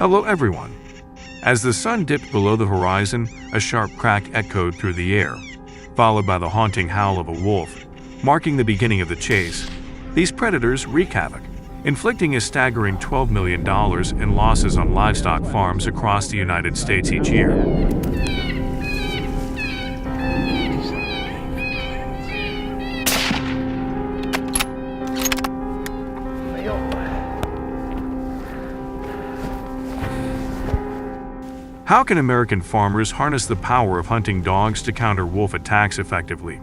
Hello everyone. As the sun dipped below the horizon, a sharp crack echoed through the air, followed by the haunting howl of a wolf, marking the beginning of the chase. These predators wreak havoc, inflicting a staggering $12 million in losses on livestock farms across the United States each year. How can American farmers harness the power of hunting dogs to counter wolf attacks effectively?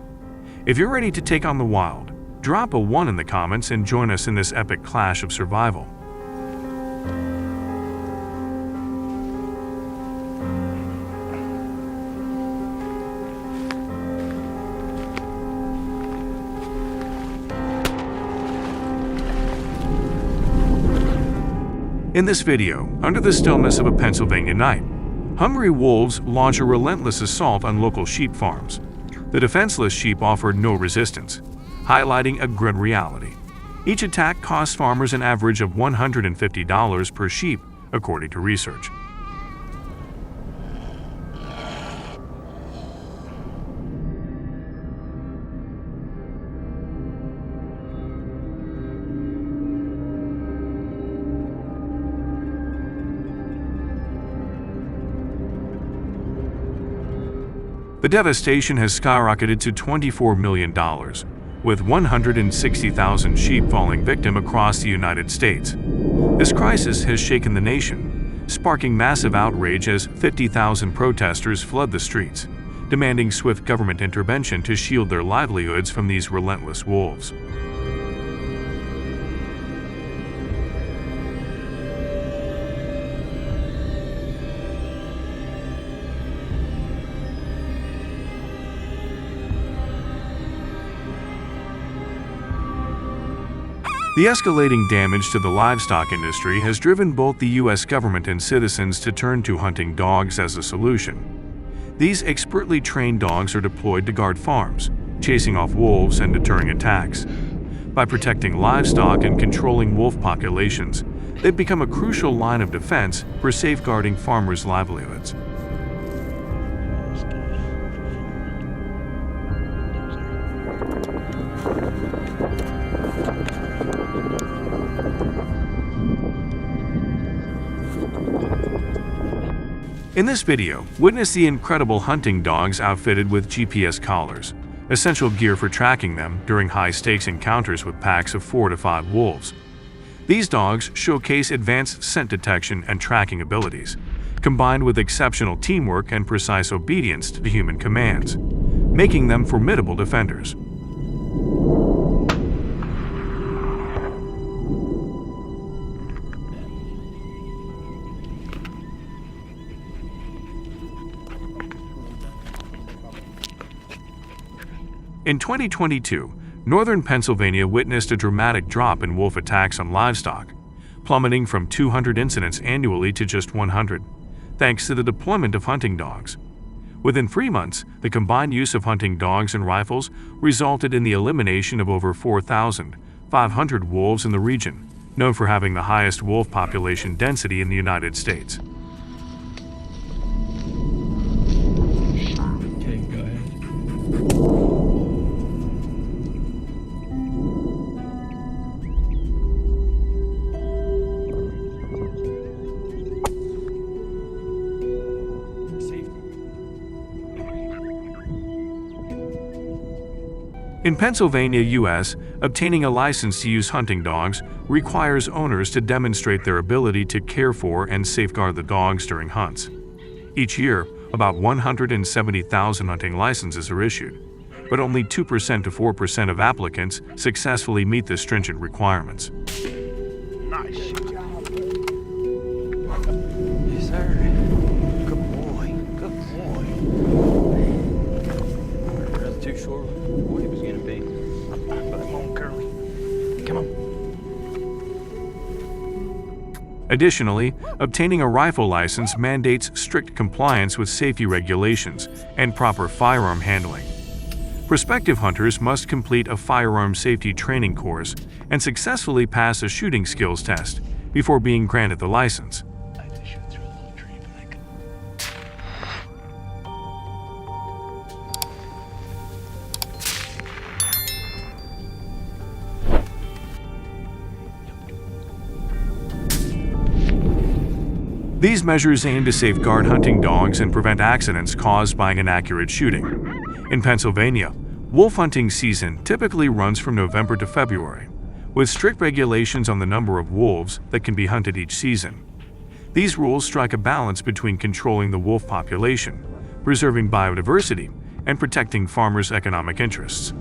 If you're ready to take on the wild, drop a 1 in the comments and join us in this epic clash of survival. In this video, under the stillness of a Pennsylvania night, hungry wolves launch a relentless assault on local sheep farms. The defenseless sheep offered no resistance, highlighting a grim reality. Each attack costs farmers an average of $150 per sheep, according to research. The devastation has skyrocketed to $24 million, with 160,000 sheep falling victim across the United States. This crisis has shaken the nation, sparking massive outrage as 50,000 protesters flood the streets, demanding swift government intervention to shield their livelihoods from these relentless wolves. The escalating damage to the livestock industry has driven both the U.S. government and citizens to turn to hunting dogs as a solution. These expertly trained dogs are deployed to guard farms, chasing off wolves and deterring attacks. By protecting livestock and controlling wolf populations, they've become a crucial line of defense for safeguarding farmers' livelihoods. In this video, witness the incredible hunting dogs outfitted with GPS collars, essential gear for tracking them during high-stakes encounters with packs of 4 to 5 wolves. These dogs showcase advanced scent detection and tracking abilities, combined with exceptional teamwork and precise obedience to human commands, making them formidable defenders. In 2022, northern Pennsylvania witnessed a dramatic drop in wolf attacks on livestock, plummeting from 200 incidents annually to just 100, thanks to the deployment of hunting dogs. Within 3 months, the combined use of hunting dogs and rifles resulted in the elimination of over 4,500 wolves in the region, known for having the highest wolf population density in the United States. Okay, go ahead. In Pennsylvania, U.S., obtaining a license to use hunting dogs requires owners to demonstrate their ability to care for and safeguard the dogs during hunts. Each year, about 170,000 hunting licenses are issued, but only 2% to 4% of applicants successfully meet the stringent requirements. Nice. Yes, sir. Good boy. Good boy. Rather too short what he was going to be. But come on, Curly. Come on. Additionally, obtaining a rifle license mandates strict compliance with safety regulations and proper firearm handling. Prospective hunters must complete a firearm safety training course and successfully pass a shooting skills test before being granted the license. shoot through a little tree, but I could. These measures aim to safeguard hunting dogs and prevent accidents caused by inaccurate shooting. In Pennsylvania, wolf hunting season typically runs from November to February, with strict regulations on the number of wolves that can be hunted each season. These rules strike a balance between controlling the wolf population, preserving biodiversity, and protecting farmers' economic interests.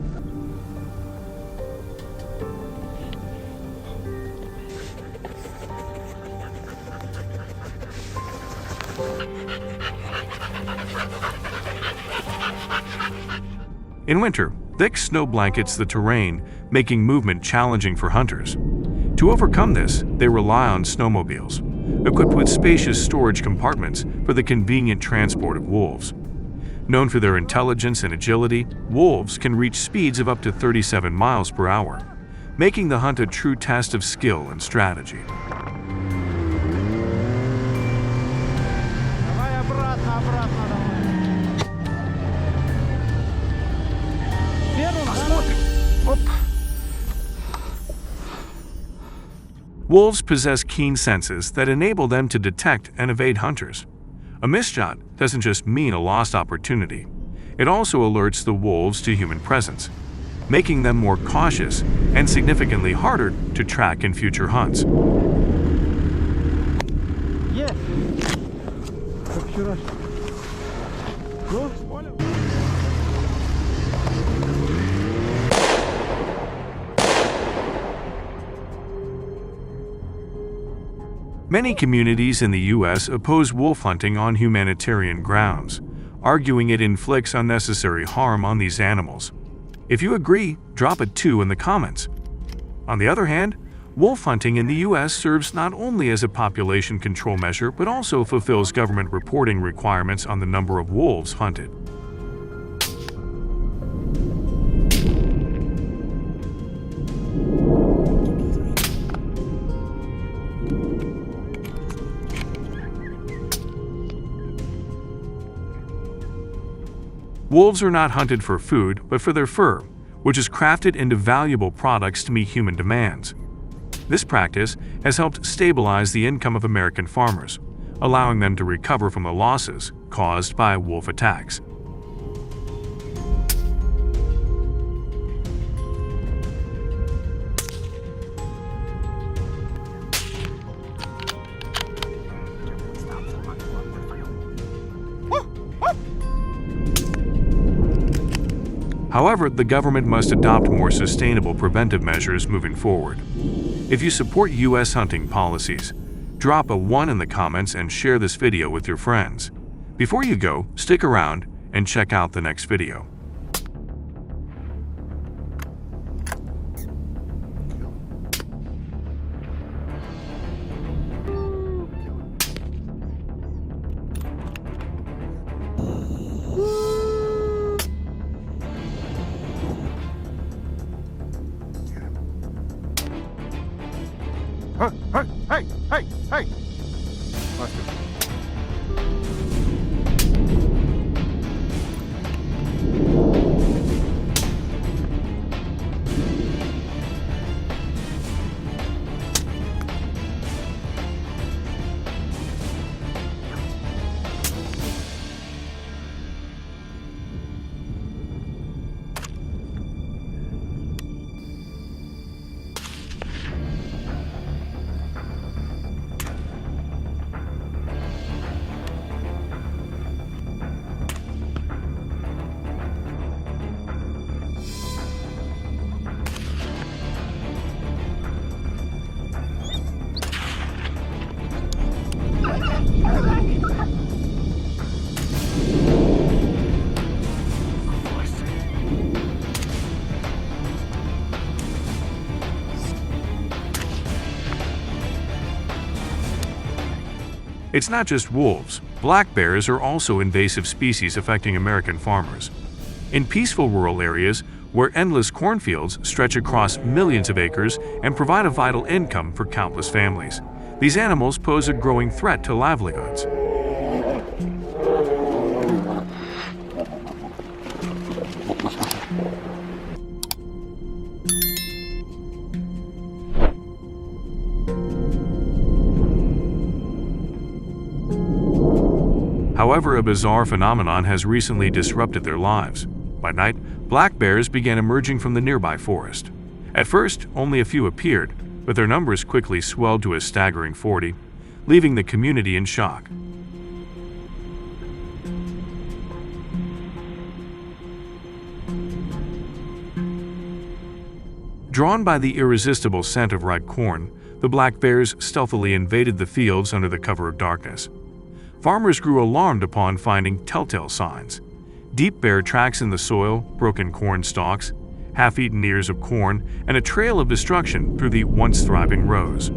In winter, thick snow blankets the terrain, making movement challenging for hunters. To overcome this, they rely on snowmobiles, equipped with spacious storage compartments for the convenient transport of wolves. Known for their intelligence and agility, wolves can reach speeds of up to 37 miles per hour, making the hunt a true test of skill and strategy. Wolves possess keen senses that enable them to detect and evade hunters. A misshot doesn't just mean a lost opportunity. It also alerts the wolves to human presence, making them more cautious and significantly harder to track in future hunts. Yes. Many communities in the U.S. oppose wolf hunting on humanitarian grounds, arguing it inflicts unnecessary harm on these animals. If you agree, drop a 2 in the comments. On the other hand, wolf hunting in the U.S. serves not only as a population control measure but also fulfills government reporting requirements on the number of wolves hunted. Wolves are not hunted for food, but for their fur, which is crafted into valuable products to meet human demands. This practice has helped stabilize the income of American farmers, allowing them to recover from the losses caused by wolf attacks. However, the government must adopt more sustainable preventive measures moving forward. If you support U.S. hunting policies, drop a 1 in the comments and share this video with your friends. Before you go, stick around and check out the next video. Hey! It's not just wolves. Black bears are also invasive species affecting American farmers. In peaceful rural areas, where endless cornfields stretch across millions of acres and provide a vital income for countless families, These animals pose a growing threat to livelihoods. However, a bizarre phenomenon has recently disrupted their lives. By night, black bears began emerging from the nearby forest. At first, only a few appeared, but their numbers quickly swelled to a staggering 40, leaving the community in shock. Drawn by the irresistible scent of ripe corn, the black bears stealthily invaded the fields under the cover of darkness. Farmers grew alarmed upon finding telltale signs: deep bear tracks in the soil, broken corn stalks, half-eaten ears of corn, and a trail of destruction through the once thriving rows.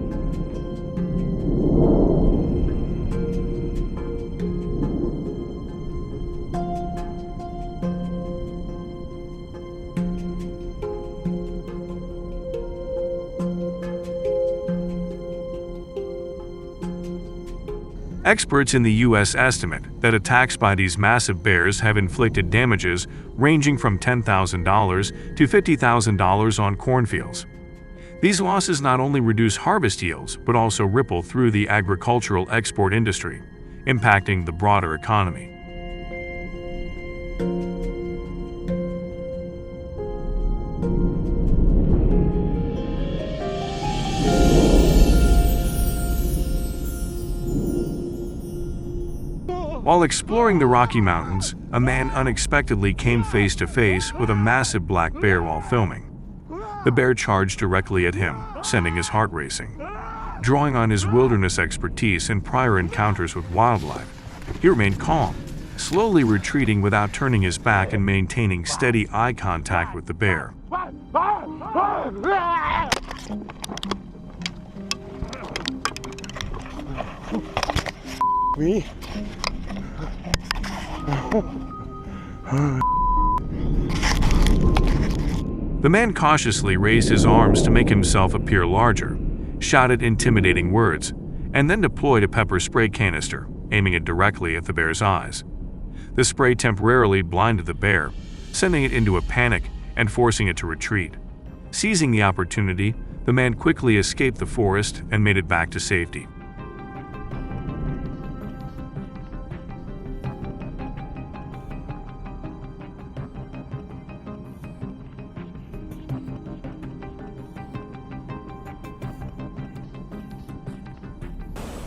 Experts in the U.S. estimate that attacks by these massive bears have inflicted damages ranging from $10,000 to $50,000 on cornfields. These losses not only reduce harvest yields but also ripple through the agricultural export industry, impacting the broader economy. While exploring the Rocky Mountains, a man unexpectedly came face to face with a massive black bear while filming. The bear charged directly at him, sending his heart racing. Drawing on his wilderness expertise and prior encounters with wildlife, he remained calm, slowly retreating without turning his back and maintaining steady eye contact with the bear. Me? The man cautiously raised his arms to make himself appear larger, shouted intimidating words, and then deployed a pepper spray canister, aiming it directly at the bear's eyes. The spray temporarily blinded the bear, sending it into a panic and forcing it to retreat. Seizing the opportunity, the man quickly escaped the forest and made it back to safety.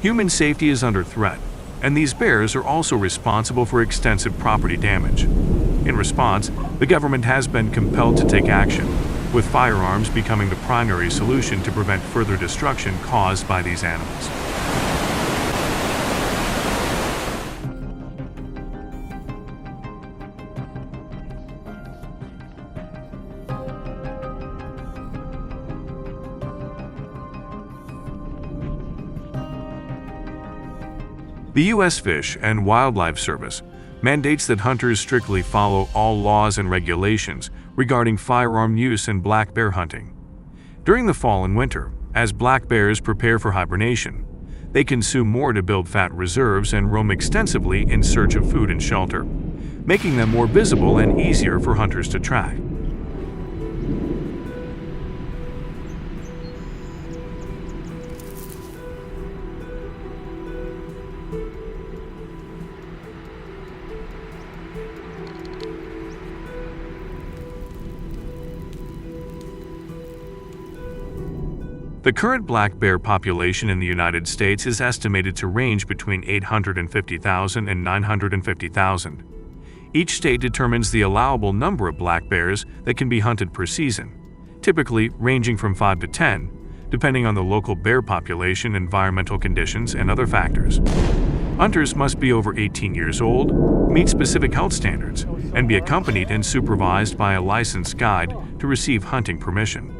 Human safety is under threat, and these bears are also responsible for extensive property damage. In response, the government has been compelled to take action, with firearms becoming the primary solution to prevent further destruction caused by these animals. The U.S. Fish and Wildlife Service mandates that hunters strictly follow all laws and regulations regarding firearm use in black bear hunting. During the fall and winter, as black bears prepare for hibernation, they consume more to build fat reserves and roam extensively in search of food and shelter, making them more visible and easier for hunters to track. The current black bear population in the United States is estimated to range between 850,000 and 950,000. Each state determines the allowable number of black bears that can be hunted per season, typically ranging from 5 to 10, depending on the local bear population, environmental conditions, and other factors. Hunters must be over 18 years old, meet specific health standards, and be accompanied and supervised by a licensed guide to receive hunting permission.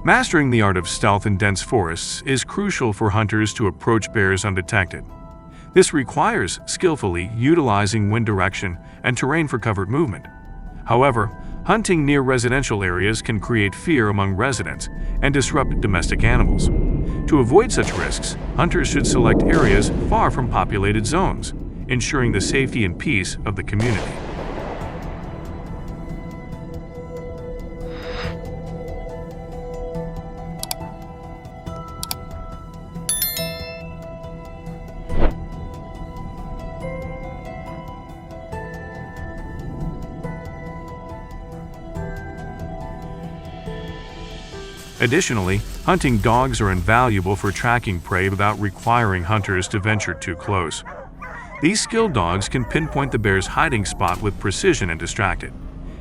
Mastering the art of stealth in dense forests is crucial for hunters to approach bears undetected. This requires skillfully utilizing wind direction and terrain for covert movement. However, hunting near residential areas can create fear among residents and disrupt domestic animals. To avoid such risks, hunters should select areas far from populated zones, ensuring the safety and peace of the community. Additionally, hunting dogs are invaluable for tracking prey without requiring hunters to venture too close. These skilled dogs can pinpoint the bear's hiding spot with precision and distract it,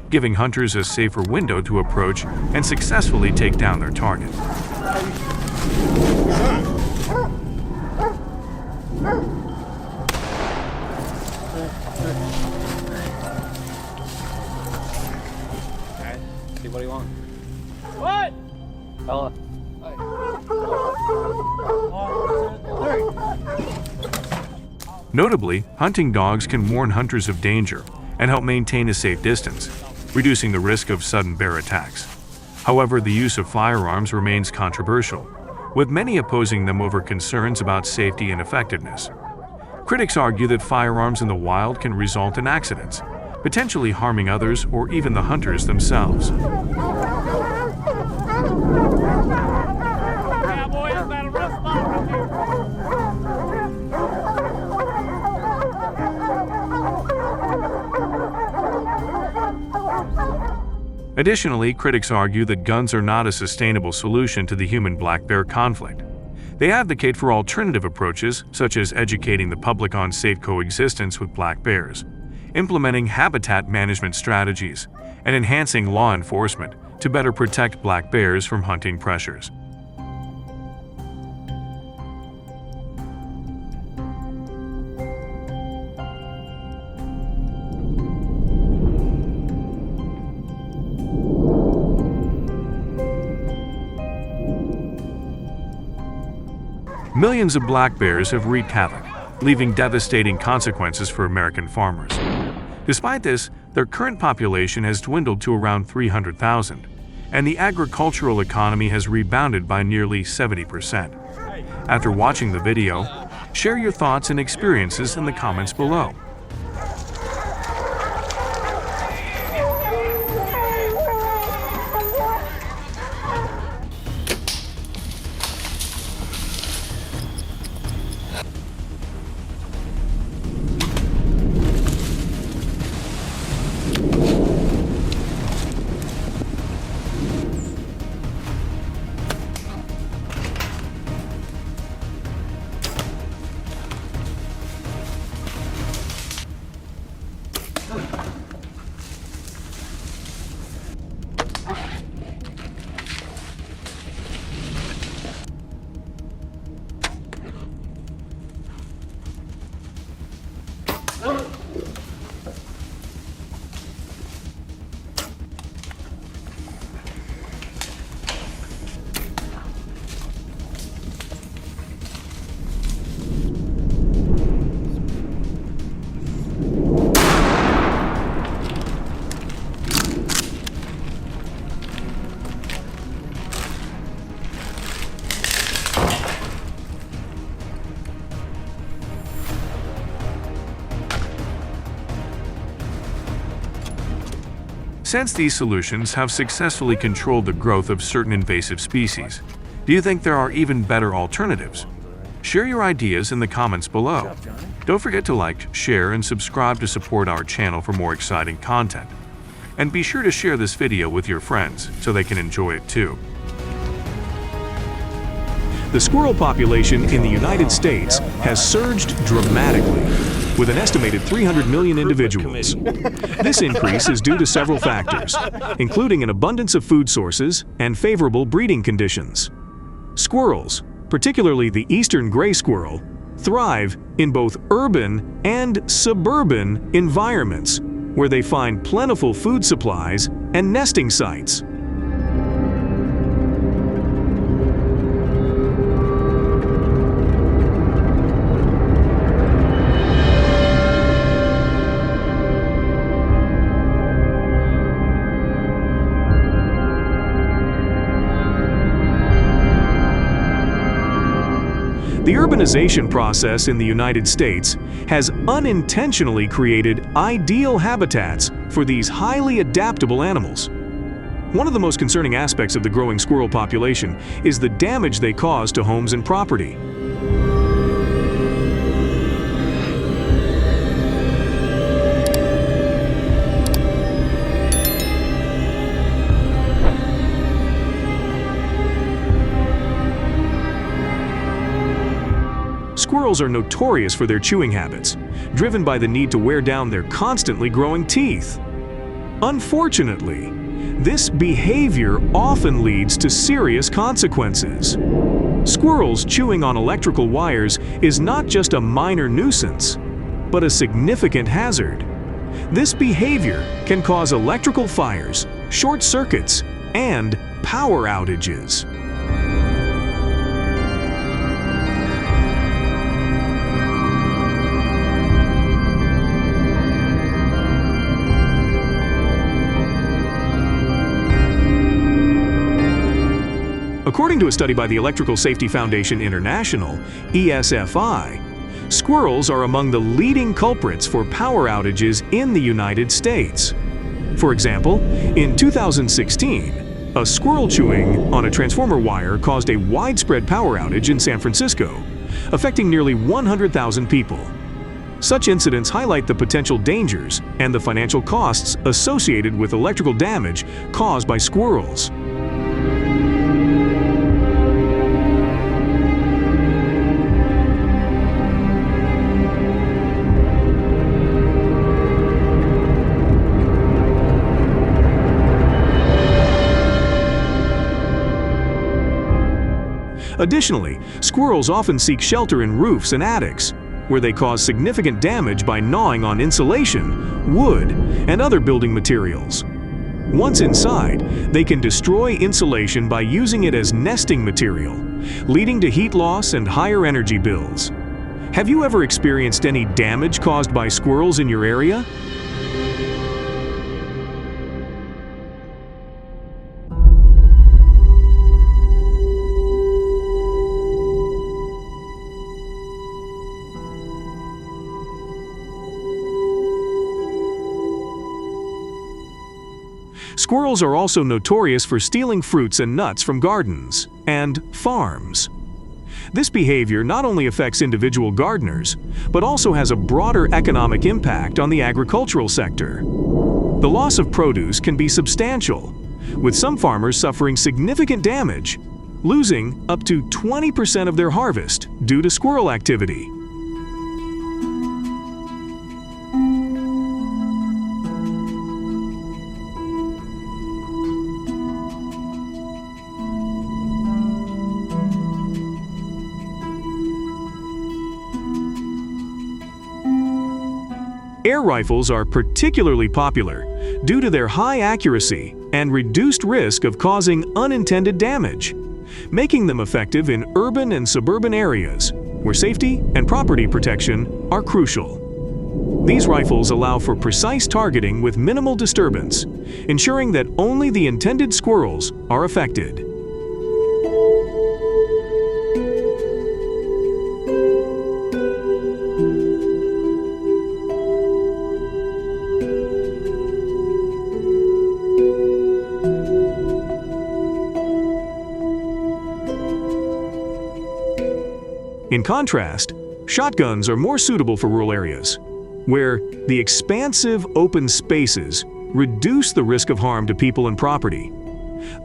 giving hunters a safer window to approach and successfully take down their target. Alright, see what do you want? What? Fella. Notably, hunting dogs can warn hunters of danger and help maintain a safe distance, reducing the risk of sudden bear attacks. However, the use of firearms remains controversial, with many opposing them over concerns about safety and effectiveness. Critics argue that firearms in the wild can result in accidents, potentially harming others or even the hunters themselves. Yeah, boy, it's got a rough spot right here. Additionally, critics argue that guns are not a sustainable solution to the human-black bear conflict. They advocate for alternative approaches, such as educating the public on safe coexistence with black bears, implementing habitat management strategies, and enhancing law enforcement to better protect black bears from hunting pressures. Millions of black bears have wreaked havoc, leaving devastating consequences for American farmers. Despite this, their current population has dwindled to around 300,000, and the agricultural economy has rebounded by nearly 70%. After watching the video, share your thoughts and experiences in the comments below. Since these solutions have successfully controlled the growth of certain invasive species, do you think there are even better alternatives? Share your ideas in the comments below. Don't forget to like, share, and subscribe to support our channel for more exciting content. And be sure to share this video with your friends so they can enjoy it too. The squirrel population in the United States has surged dramatically, with an estimated 300 million individuals. This increase is due to several factors, including an abundance of food sources and favorable breeding conditions. Squirrels, particularly the eastern gray squirrel, thrive in both urban and suburban environments, where they find plentiful food supplies and nesting sites. The urbanization process in the United States has unintentionally created ideal habitats for these highly adaptable animals. One of the most concerning aspects of the growing squirrel population is the damage they cause to homes and property. Squirrels are notorious for their chewing habits, driven by the need to wear down their constantly growing teeth. Unfortunately, this behavior often leads to serious consequences. Squirrels chewing on electrical wires is not just a minor nuisance, but a significant hazard. This behavior can cause electrical fires, short circuits, and power outages. According to a study by the Electrical Safety Foundation International, ESFI, squirrels are among the leading culprits for power outages in the United States. For example, in 2016, a squirrel chewing on a transformer wire caused a widespread power outage in San Francisco, affecting nearly 100,000 people. Such incidents highlight the potential dangers and the financial costs associated with electrical damage caused by squirrels. Additionally, squirrels often seek shelter in roofs and attics, where they cause significant damage by gnawing on insulation, wood, and other building materials. Once inside, they can destroy insulation by using it as nesting material, leading to heat loss and higher energy bills. Have you ever experienced any damage caused by squirrels in your area? Squirrels are also notorious for stealing fruits and nuts from gardens and farms. This behavior not only affects individual gardeners, but also has a broader economic impact on the agricultural sector. The loss of produce can be substantial, with some farmers suffering significant damage, losing up to 20% of their harvest due to squirrel activity. Air rifles are particularly popular due to their high accuracy and reduced risk of causing unintended damage, making them effective in urban and suburban areas where safety and property protection are crucial. These rifles allow for precise targeting with minimal disturbance, ensuring that only the intended squirrels are affected. In contrast, shotguns are more suitable for rural areas, where the expansive open spaces reduce the risk of harm to people and property.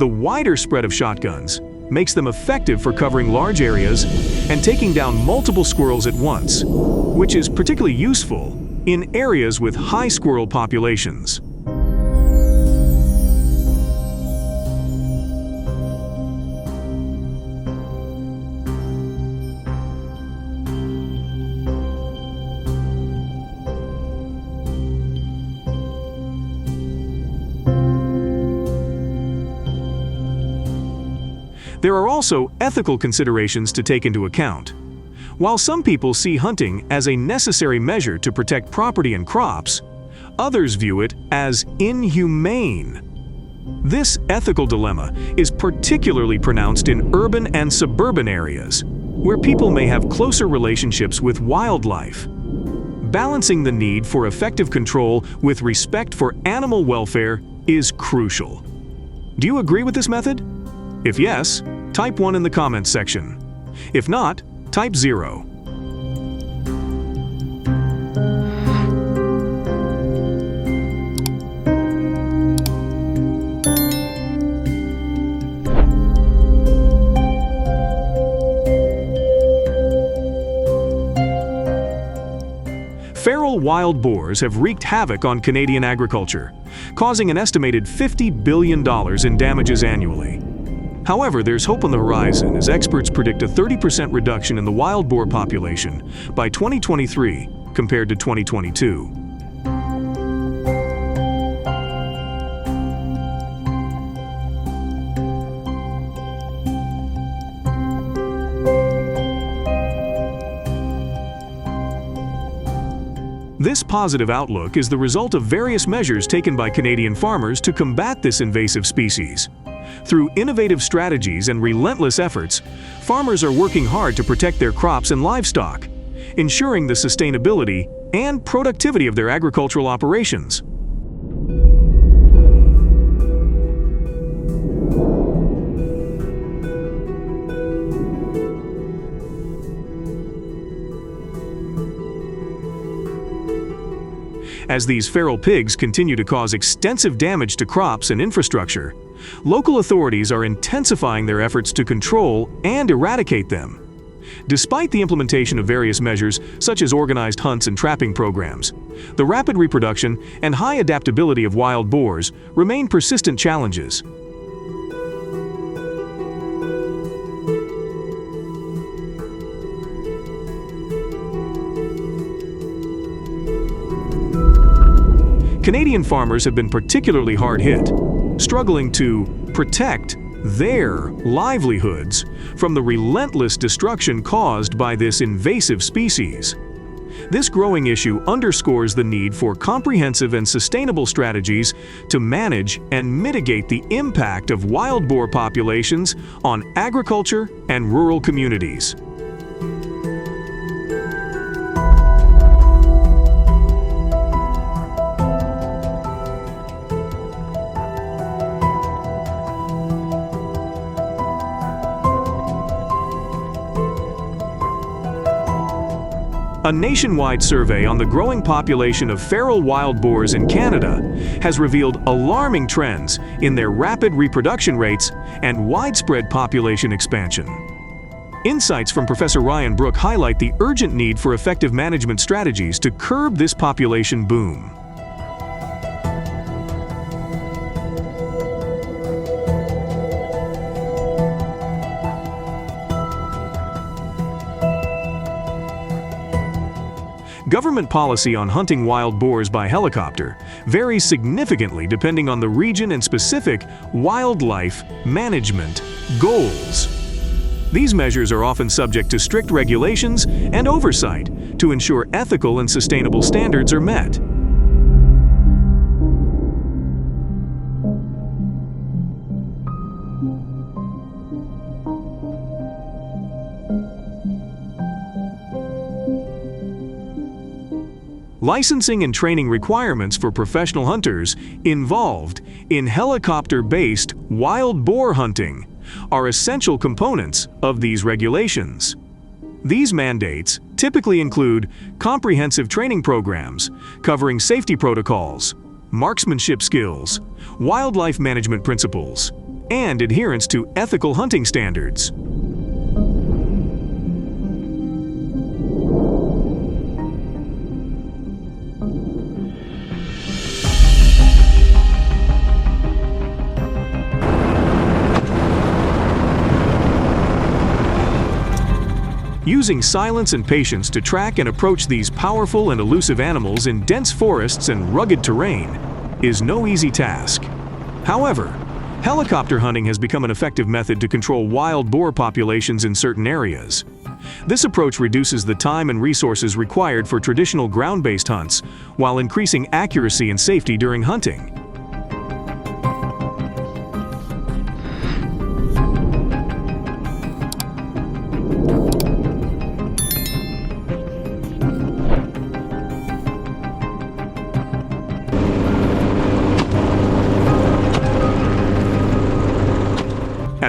The wider spread of shotguns makes them effective for covering large areas and taking down multiple squirrels at once, which is particularly useful in areas with high squirrel populations. There are also ethical considerations to take into account. While some people see hunting as a necessary measure to protect property and crops, others view it as inhumane. This ethical dilemma is particularly pronounced in urban and suburban areas, where people may have closer relationships with wildlife. Balancing the need for effective control with respect for animal welfare is crucial. Do you agree with this method? If yes, type 1 in the comments section. If not, type 0. Feral wild boars have wreaked havoc on Canadian agriculture, causing an estimated $50 billion in damages annually. However, there's hope on the horizon as experts predict a 30% reduction in the wild boar population by 2023 compared to 2022. This positive outlook is the result of various measures taken by Canadian farmers to combat this invasive species. Through innovative strategies and relentless efforts, farmers are working hard to protect their crops and livestock, ensuring the sustainability and productivity of their agricultural operations. As these feral pigs continue to cause extensive damage to crops and infrastructure, local authorities are intensifying their efforts to control and eradicate them. Despite the implementation of various measures, such as organized hunts and trapping programs, the rapid reproduction and high adaptability of wild boars remain persistent challenges. Canadian farmers have been particularly hard hit, struggling to protect their livelihoods from the relentless destruction caused by this invasive species. This growing issue underscores the need for comprehensive and sustainable strategies to manage and mitigate the impact of wild boar populations on agriculture and rural communities. A nationwide survey on the growing population of feral wild boars in Canada has revealed alarming trends in their rapid reproduction rates and widespread population expansion. Insights from Professor Ryan Brook highlight the urgent need for effective management strategies to curb this population boom. Government policy on hunting wild boars by helicopter varies significantly depending on the region and specific wildlife management goals. These measures are often subject to strict regulations and oversight to ensure ethical and sustainable standards are met. Licensing and training requirements for professional hunters involved in helicopter-based wild boar hunting are essential components of these regulations. These mandates typically include comprehensive training programs covering safety protocols, marksmanship skills, wildlife management principles, and adherence to ethical hunting standards. Using silence and patience to track and approach these powerful and elusive animals in dense forests and rugged terrain is no easy task. However, helicopter hunting has become an effective method to control wild boar populations in certain areas. This approach reduces the time and resources required for traditional ground-based hunts while increasing accuracy and safety during hunting.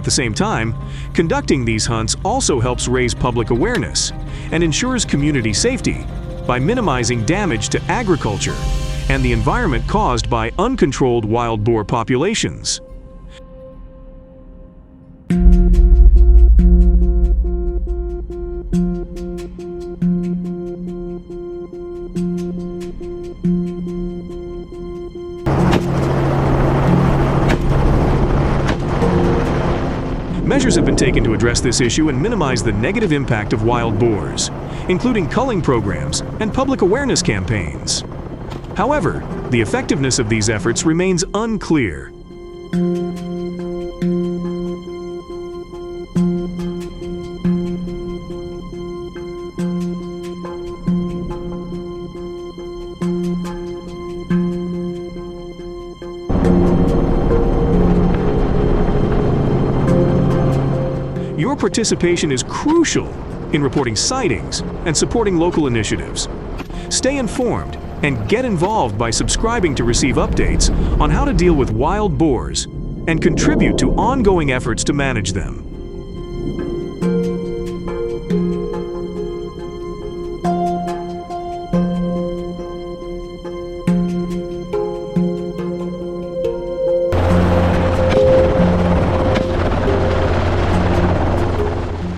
At the same time, conducting these hunts also helps raise public awareness and ensures community safety by minimizing damage to agriculture and the environment caused by uncontrolled wild boar populations. Measures have been taken to address this issue and minimize the negative impact of wild boars, including culling programs and public awareness campaigns. However, the effectiveness of these efforts remains unclear. Your participation is crucial in reporting sightings and supporting local initiatives. Stay informed and get involved by subscribing to receive updates on how to deal with wild boars and contribute to ongoing efforts to manage them.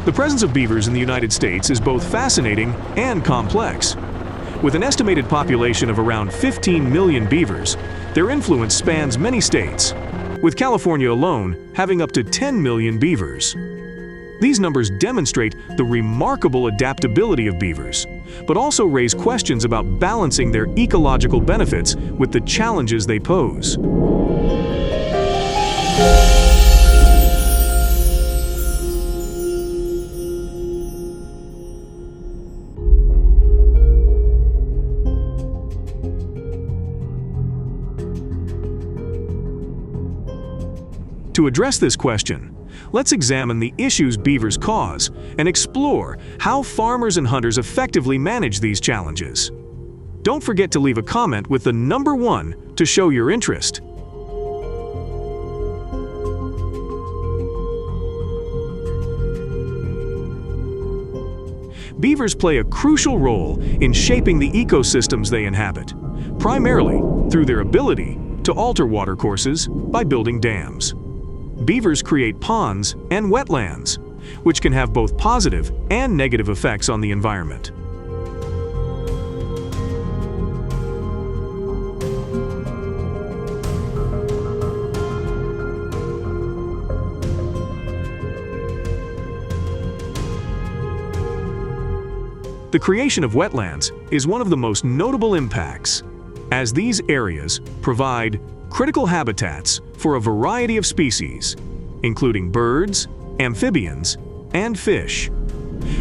The presence of beavers in the United States is both fascinating and complex. With an estimated population of around 15 million beavers, their influence spans many states, with California alone having up to 10 million beavers. These numbers demonstrate the remarkable adaptability of beavers, but also raise questions about balancing their ecological benefits with the challenges they pose. To address this question, let's examine the issues beavers cause and explore how farmers and hunters effectively manage these challenges. Don't forget to leave a comment with the number 1 to show your interest. Beavers play a crucial role in shaping the ecosystems they inhabit, primarily through their ability to alter watercourses by building dams. Beavers create ponds and wetlands, which can have both positive and negative effects on the environment. The creation of wetlands is one of the most notable impacts, as these areas provide critical habitats for a variety of species, including birds, amphibians, and fish.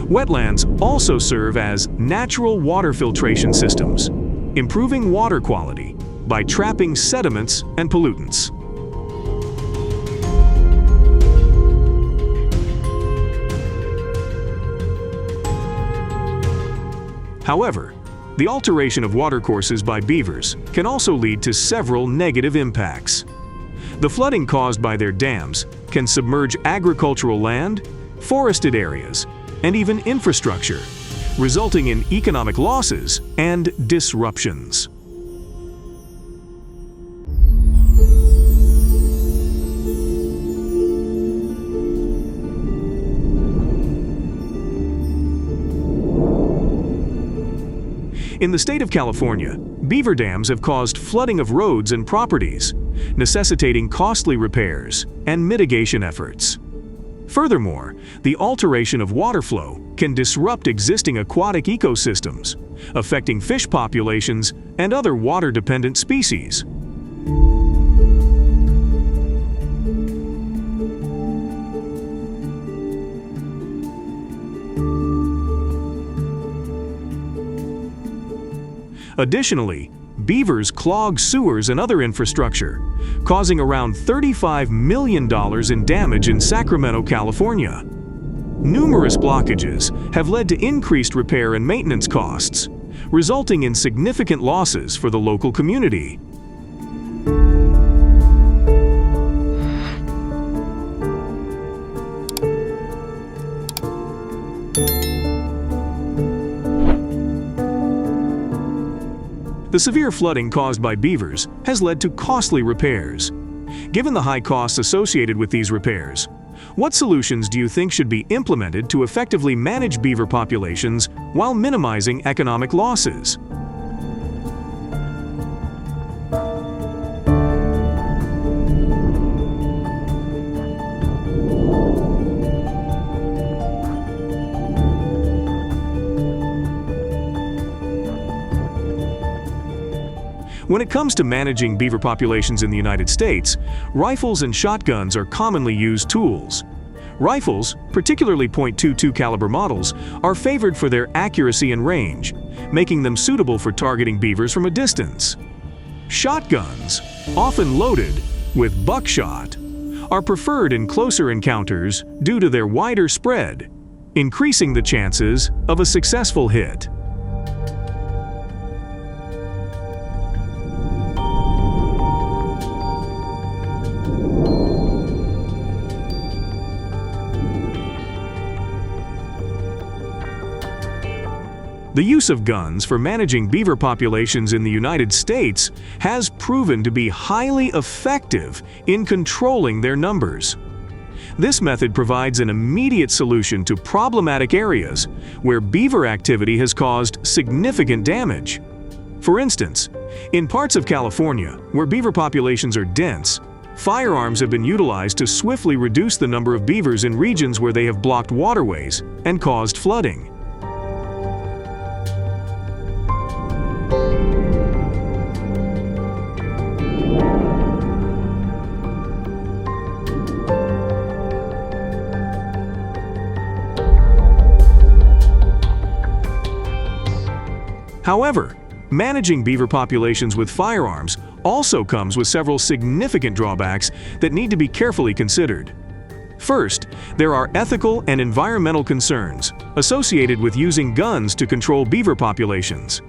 Wetlands also serve as natural water filtration systems, improving water quality by trapping sediments and pollutants. However, the alteration of watercourses by beavers can also lead to several negative impacts. The flooding caused by their dams can submerge agricultural land, forested areas, and even infrastructure, resulting in economic losses and disruptions. In the state of California, beaver dams have caused flooding of roads and properties, necessitating costly repairs and mitigation efforts. Furthermore, the alteration of water flow can disrupt existing aquatic ecosystems, affecting fish populations and other water-dependent species. Additionally, beavers clog sewers and other infrastructure, causing around $35 million in damage in Sacramento, California. Numerous blockages have led to increased repair and maintenance costs, resulting in significant losses for the local community. The severe flooding caused by beavers has led to costly repairs. Given the high costs associated with these repairs, what solutions do you think should be implemented to effectively manage beaver populations while minimizing economic losses? When it comes to managing beaver populations in the United States, rifles and shotguns are commonly used tools. Rifles, particularly .22 caliber models, are favored for their accuracy and range, making them suitable for targeting beavers from a distance. Shotguns, often loaded with buckshot, are preferred in closer encounters due to their wider spread, increasing the chances of a successful hit. The use of guns for managing beaver populations in the United States has proven to be highly effective in controlling their numbers. This method provides an immediate solution to problematic areas where beaver activity has caused significant damage. For instance, in parts of California, where beaver populations are dense, firearms have been utilized to swiftly reduce the number of beavers in regions where they have blocked waterways and caused flooding. However, managing beaver populations with firearms also comes with several significant drawbacks that need to be carefully considered. First, there are ethical and environmental concerns associated with using guns to control beaver populations.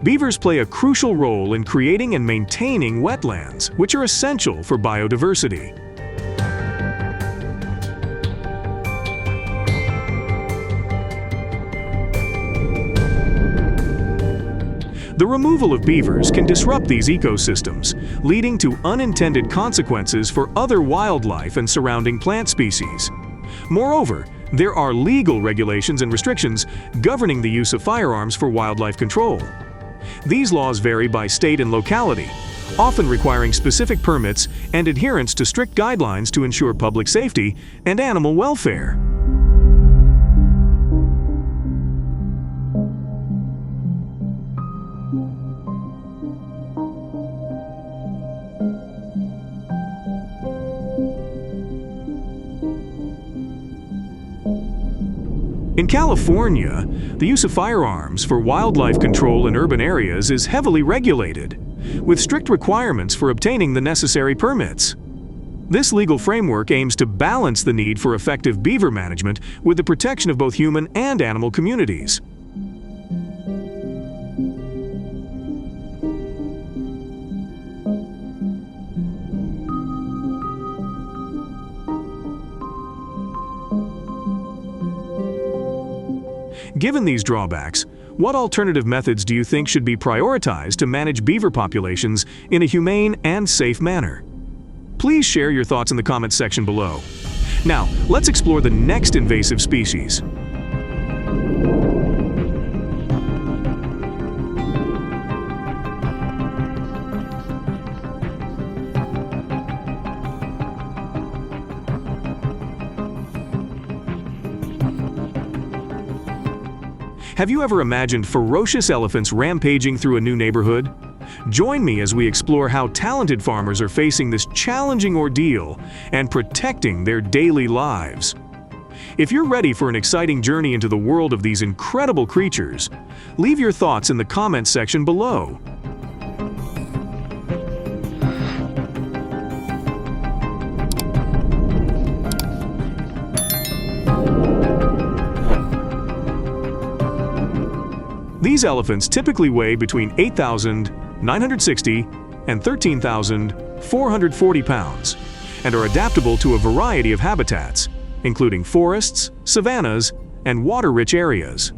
Beavers play a crucial role in creating and maintaining wetlands, which are essential for biodiversity. The removal of beavers can disrupt these ecosystems, leading to unintended consequences for other wildlife and surrounding plant species. Moreover, there are legal regulations and restrictions governing the use of firearms for wildlife control. These laws vary by state and locality, often requiring specific permits and adherence to strict guidelines to ensure public safety and animal welfare. In California, the use of firearms for wildlife control in urban areas is heavily regulated, with strict requirements for obtaining the necessary permits. This legal framework aims to balance the need for effective beaver management with the protection of both human and animal communities. Given these drawbacks, what alternative methods do you think should be prioritized to manage beaver populations in a humane and safe manner? Please share your thoughts in the comments section below. Now, let's explore the next invasive species. Have you ever imagined ferocious elephants rampaging through a new neighborhood? Join me as we explore how talented farmers are facing this challenging ordeal and protecting their daily lives. If you're ready for an exciting journey into the world of these incredible creatures, leave your thoughts in the comments section below. These elephants typically weigh between 8,960 and 13,440 pounds and are adaptable to a variety of habitats, including forests, savannas, and water-rich areas.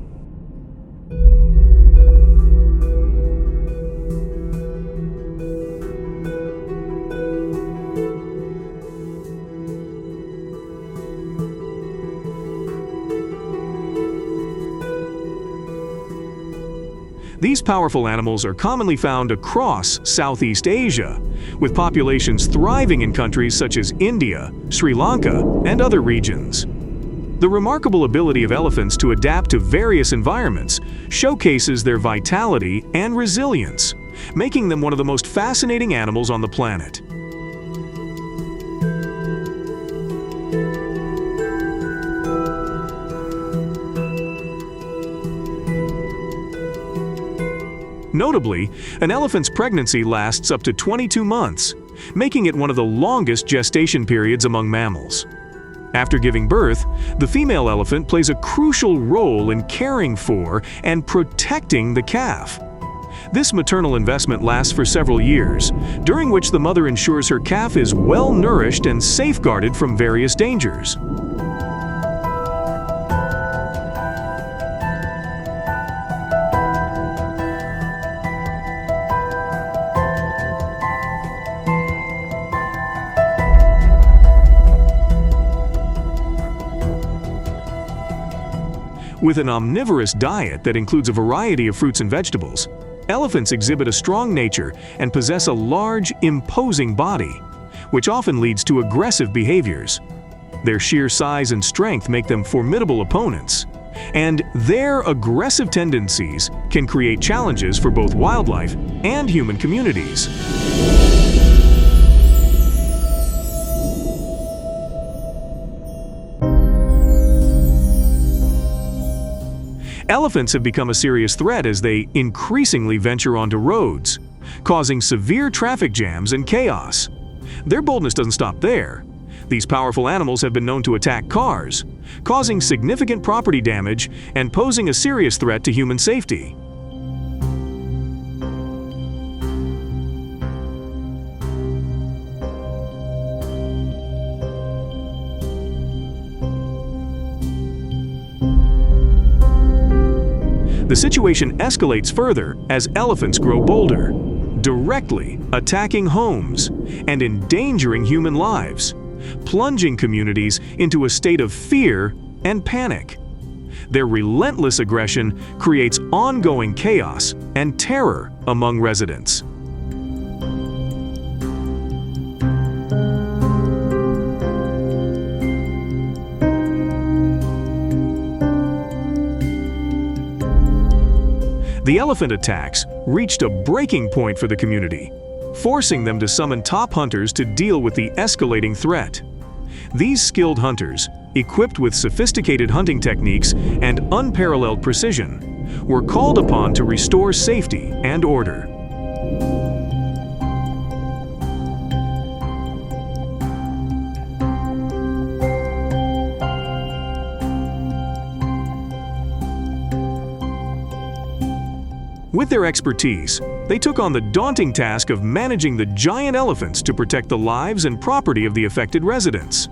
These powerful animals are commonly found across Southeast Asia, with populations thriving in countries such as India, Sri Lanka, and other regions. The remarkable ability of elephants to adapt to various environments showcases their vitality and resilience, making them one of the most fascinating animals on the planet. Notably, an elephant's pregnancy lasts up to 22 months, making it one of the longest gestation periods among mammals. After giving birth, the female elephant plays a crucial role in caring for and protecting the calf. This maternal investment lasts for several years, during which the mother ensures her calf is well nourished and safeguarded from various dangers. With an omnivorous diet that includes a variety of fruits and vegetables, elephants exhibit a strong nature and possess a large, imposing body, which often leads to aggressive behaviors. Their sheer size and strength make them formidable opponents, and their aggressive tendencies can create challenges for both wildlife and human communities. Elephants have become a serious threat as they increasingly venture onto roads, causing severe traffic jams and chaos. Their boldness doesn't stop there. These powerful animals have been known to attack cars, causing significant property damage and posing a serious threat to human safety. The situation escalates further as elephants grow bolder, directly attacking homes and endangering human lives, plunging communities into a state of fear and panic. Their relentless aggression creates ongoing chaos and terror among residents. The elephant attacks reached a breaking point for the community, forcing them to summon top hunters to deal with the escalating threat. These skilled hunters, equipped with sophisticated hunting techniques and unparalleled precision, were called upon to restore safety and order. With their expertise, they took on the daunting task of managing the giant elephants to protect the lives and property of the affected residents.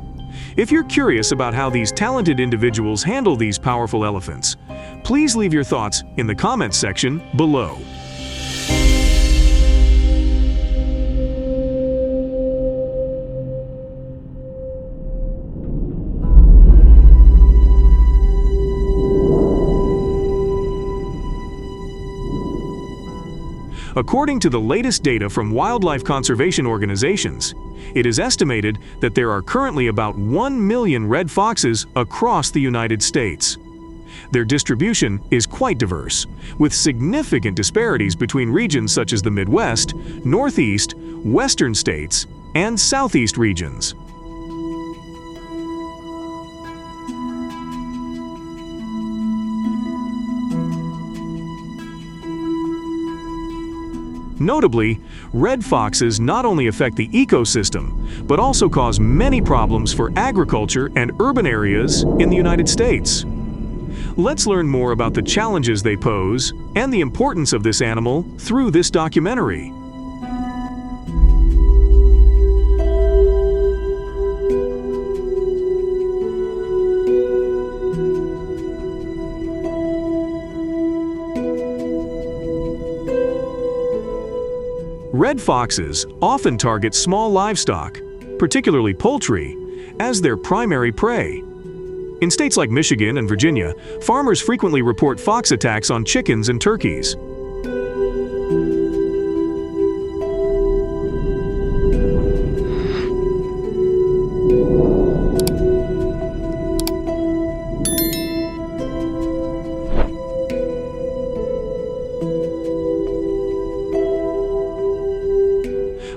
If you're curious about how these talented individuals handle these powerful elephants, please leave your thoughts in the comments section below. According to the latest data from wildlife conservation organizations, it is estimated that there are currently about 1 million red foxes across the United States. Their distribution is quite diverse, with significant disparities between regions such as the Midwest, Northeast, Western states, and Southeast regions. Notably, red foxes not only affect the ecosystem, but also cause many problems for agriculture and urban areas in the United States. Let's learn more about the challenges they pose and the importance of this animal through this documentary. Red foxes often target small livestock, particularly poultry, as their primary prey. In states like Michigan and Virginia, farmers frequently report fox attacks on chickens and turkeys.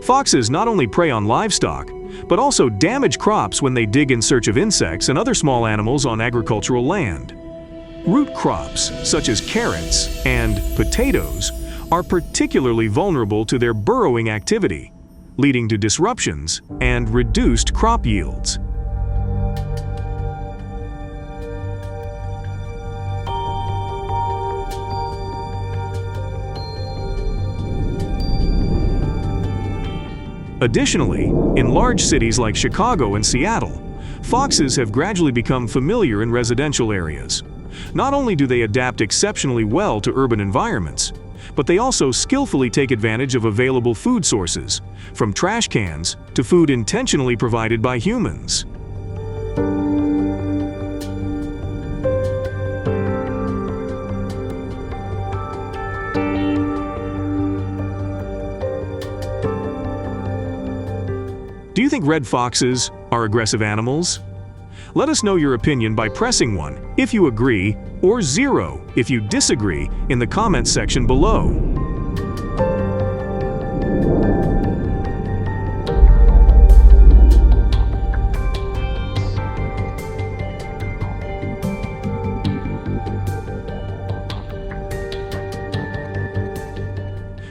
Foxes not only prey on livestock, but also damage crops when they dig in search of insects and other small animals on agricultural land. Root crops, such as carrots and potatoes, are particularly vulnerable to their burrowing activity, leading to disruptions and reduced crop yields. Additionally, in large cities like Chicago and Seattle, foxes have gradually become familiar in residential areas. Not only do they adapt exceptionally well to urban environments, but they also skillfully take advantage of available food sources, from trash cans to food intentionally provided by humans. Do you think red foxes are aggressive animals? Let us know your opinion by pressing 1 if you agree or 0 if you disagree in the comments section below.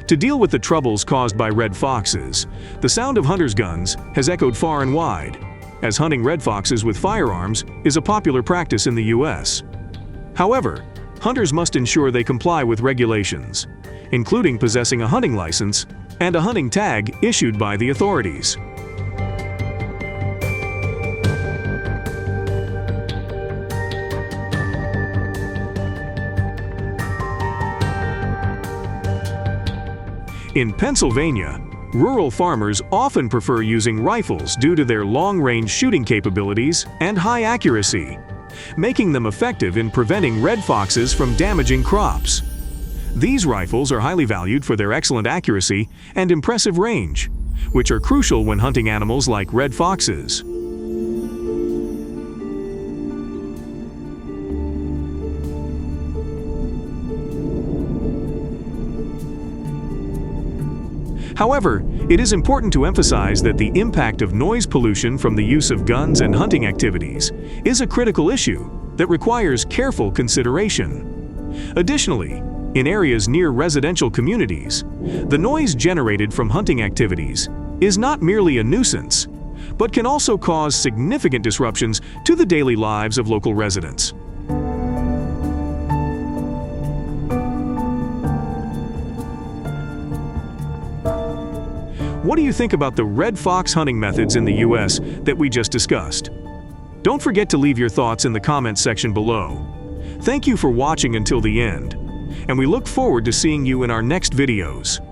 To deal with the troubles caused by red foxes, the sound of hunters' guns has echoed far and wide, as hunting red foxes with firearms is a popular practice in the U.S. However, hunters must ensure they comply with regulations, including possessing a hunting license and a hunting tag issued by the authorities. In Pennsylvania, rural farmers often prefer using rifles due to their long-range shooting capabilities and high accuracy, making them effective in preventing red foxes from damaging crops. These rifles are highly valued for their excellent accuracy and impressive range, which are crucial when hunting animals like red foxes. However, it is important to emphasize that the impact of noise pollution from the use of guns and hunting activities is a critical issue that requires careful consideration. Additionally, in areas near residential communities, the noise generated from hunting activities is not merely a nuisance, but can also cause significant disruptions to the daily lives of local residents. What do you think about the red fox hunting methods in the U.S. that we just discussed? Don't forget to leave your thoughts in the comments section below. Thank you for watching until the end, and we look forward to seeing you in our next videos.